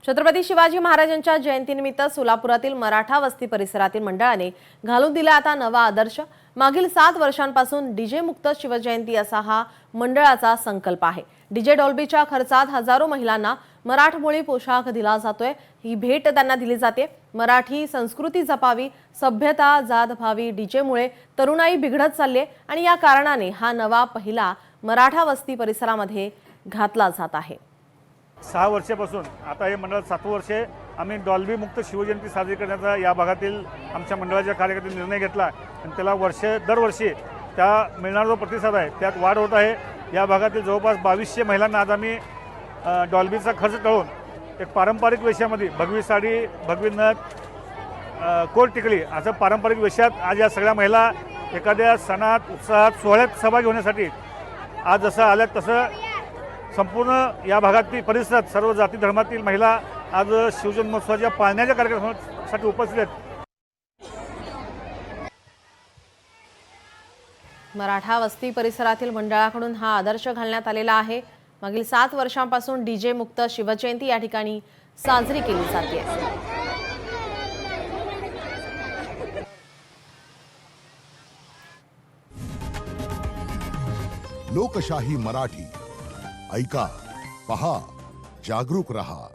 छत्रपती शिवाजी महाराजांच्या जयंतीनिमित्त सोलापुरातील मराठा वस्ती परिसरातील मंडळाने घालून दिला आता नवा आदर्श। मागील 7 वर्षांपासून डीजे मुक्त शिवजयंती असा हा मंडळाचा संकल्प आहे। डीजे डॉल्बीच्या खर्चात हजारो महिलांना मराठमोळी पोशाख दिला जातोय। ही भेट त्यांना दिली जाते। मराठी संस्कृती जपावी, सभ्यता जात भावी। डीजेमुळे तरुणाई बिघडत चालली आणि या कारणाने हा नवा पहिला मराठा वस्ती परिसरामध्ये घातला जात आहे। 6 वर्षापासून आता हे मंडळ 7 वर्षे आम्ही डॉल्बी मुक्त शिवजयंती साजरी करण्याचा या भागातील आमच्या मंडळाच्या कार्यकर्त्यांनी निर्णय घेतला आणि त्याला दरवर्षी त्या मिळणारा जो प्रतिसाद आहे त्यात वाढ होत आहे। या भागातील जवळपास 2200 महिलांना आज आम्ही डॉल्बीचा खर्च टाळून एक पारंपरिक वेशामध्ये भगवी साडी, भगवी नथ, कोट टिकली असं पारंपरिक वेशात आज या सगळ्या महिला एखाद्या सणात, उत्साहात, सोहळ्यात सहभागी होण्यासाठी आज जसं आल्यात तसं संपूर्ण या भागातील परिसरात सर्व जाती धर्मातील महिला आज शिवजन्मोत्सवाच्या पाळण्याच्या कार्यक्रमासाठी उपस्थित आहेत। मराठा वस्ती परिसरातील मंडळाकडून हा आदर्श घालण्यात आलेला आहे। मागील 7 वर्षांपासून डीजे मुक्त शिवजयंती या ठिकाणी साजरी केली जाते। लोकशाही मराठी ऐका, पहा, जागरूक रहा।